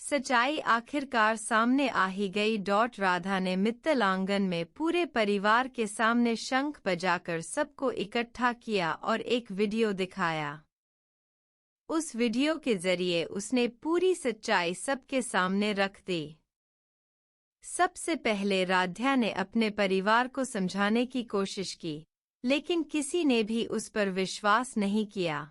सच्चाई आखिरकार सामने आ ही गई। राधा ने मित्तल आंगन में पूरे परिवार के सामने शंख बजाकर सबको इकट्ठा किया और एक वीडियो दिखाया। उस वीडियो के जरिए उसने पूरी सच्चाई सबके सामने रख दी। सबसे पहले राधा ने अपने परिवार को समझाने की कोशिश की, लेकिन किसी ने भी उस पर विश्वास नहीं किया।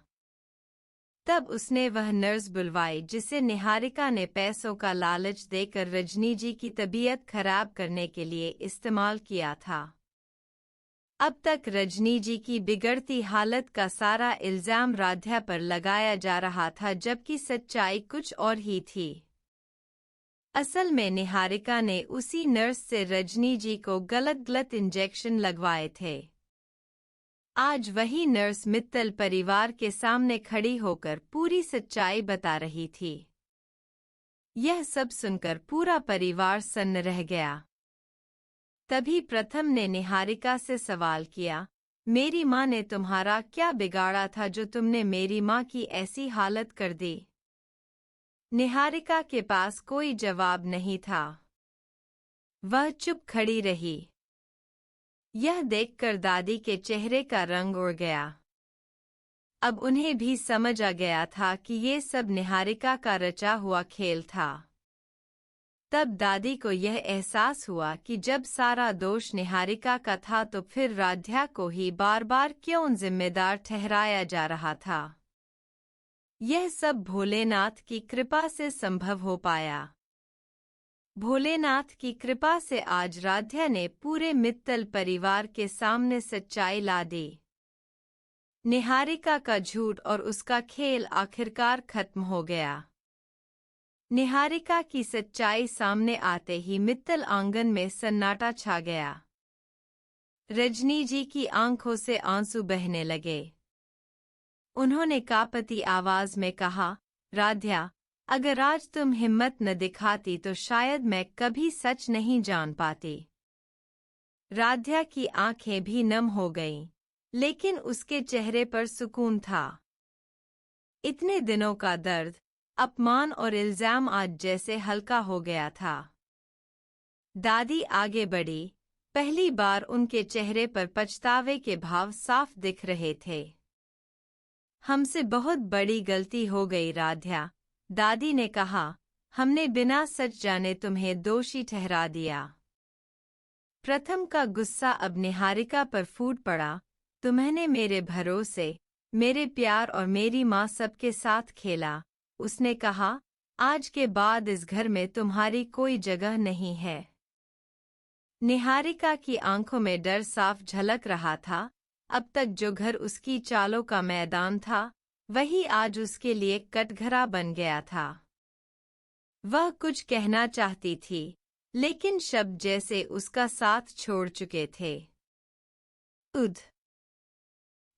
तब उसने वह नर्स बुलवाई जिसे निहारिका ने पैसों का लालच देकर रजनी जी की तबीयत खराब करने के लिए इस्तेमाल किया था। अब तक रजनी जी की बिगड़ती हालत का सारा इल्जाम राधा पर लगाया जा रहा था, जबकि सच्चाई कुछ और ही थी। असल में निहारिका ने उसी नर्स से रजनी जी को गलत इंजेक्शन लगवाए थे। आज वही नर्स मित्तल परिवार के सामने खड़ी होकर पूरी सच्चाई बता रही थी। यह सब सुनकर पूरा परिवार सन्न रह गया। तभी प्रथम ने निहारिका से सवाल किया, मेरी माँ ने तुम्हारा क्या बिगाड़ा था जो तुमने मेरी माँ की ऐसी हालत कर दी? निहारिका के पास कोई जवाब नहीं था। वह चुप खड़ी रही। यह देखकर दादी के चेहरे का रंग उड़ गया। अब उन्हें भी समझ आ गया था कि ये सब निहारिका का रचा हुआ खेल था। तब दादी को यह एहसास हुआ कि जब सारा दोष निहारिका का था तो फिर राधा को ही बार बार क्यों जिम्मेदार ठहराया जा रहा था। यह सब भोलेनाथ की कृपा से संभव हो पाया। भोलेनाथ की कृपा से आज राधा ने पूरे मित्तल परिवार के सामने सच्चाई ला दी। निहारिका का झूठ और उसका खेल आखिरकार खत्म हो गया। निहारिका की सच्चाई सामने आते ही मित्तल आंगन में सन्नाटा छा गया। रजनी जी की आंखों से आंसू बहने लगे। उन्होंने कांपती आवाज में कहा, राधा, अगर आज तुम हिम्मत न दिखाती तो शायद मैं कभी सच नहीं जान पाती। राधा की आंखें भी नम हो गईं, लेकिन उसके चेहरे पर सुकून था। इतने दिनों का दर्द, अपमान और इल्जाम आज जैसे हल्का हो गया था। दादी आगे बढ़ी। पहली बार उनके चेहरे पर पछतावे के भाव साफ दिख रहे थे। हमसे बहुत बड़ी गलती हो गई राधा, दादी ने कहा, हमने बिना सच जाने तुम्हें दोषी ठहरा दिया। प्रथम का गुस्सा अब निहारिका पर फूट पड़ा। तुमने मेरे भरोसे, मेरे प्यार और मेरी माँ सबके साथ खेला। उसने कहा, आज के बाद इस घर में तुम्हारी कोई जगह नहीं है। निहारिका की आंखों में डर साफ झलक रहा था। अब तक जो घर उसकी चालों का मैदान था, वही आज उसके लिए कटघरा बन गया था। वह कुछ कहना चाहती थी, लेकिन शब्द जैसे उसका साथ छोड़ चुके थे।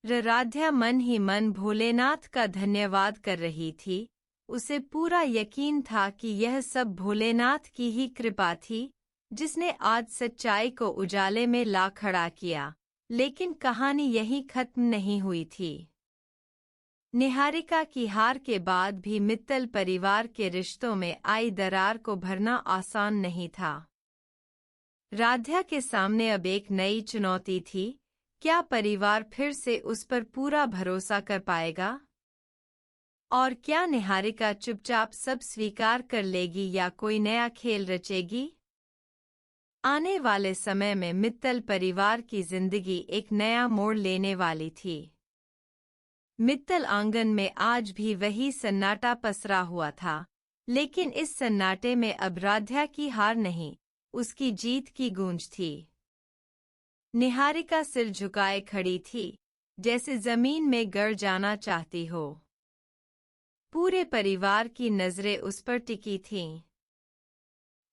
राधा मन ही मन भोलेनाथ का धन्यवाद कर रही थी। उसे पूरा यकीन था कि यह सब भोलेनाथ की ही कृपा थी, जिसने आज सच्चाई को उजाले में ला खड़ा किया। लेकिन कहानी यहीं खत्म नहीं हुई थी। निहारिका की हार के बाद भी मित्तल परिवार के रिश्तों में आई दरार को भरना आसान नहीं था। राधा के सामने अब एक नई चुनौती थी। क्या परिवार फिर से उस पर पूरा भरोसा कर पाएगा? और क्या निहारिका चुपचाप सब स्वीकार कर लेगी या कोई नया खेल रचेगी? आने वाले समय में मित्तल परिवार की जिंदगी एक नया मोड़ लेने वाली थी। मित्तल आंगन में आज भी वही सन्नाटा पसरा हुआ था, लेकिन इस सन्नाटे में अब राधा की हार नहीं, उसकी जीत की गूंज थी। निहारिका सिर झुकाए खड़ी थी, जैसे जमीन में गड़ जाना चाहती हो। पूरे परिवार की नजरें उस पर टिकी थीं।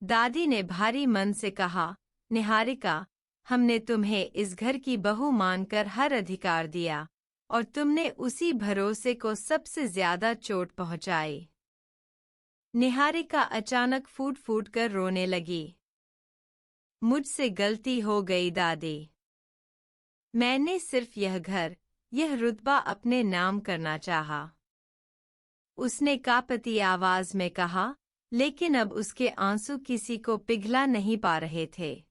दादी ने भारी मन से कहा, निहारिका, हमने तुम्हें इस घर की बहू मानकर हर अधिकार दिया, और तुमने उसी भरोसे को सबसे ज्यादा चोट पहुंचाई। निहारिका अचानक फूट फूट कर रोने लगी। मुझसे गलती हो गई दादी। मैंने सिर्फ यह घर, यह रुतबा अपने नाम करना चाहा। उसने कांपती आवाज में कहा, लेकिन अब उसके आंसू किसी को पिघला नहीं पा रहे थे।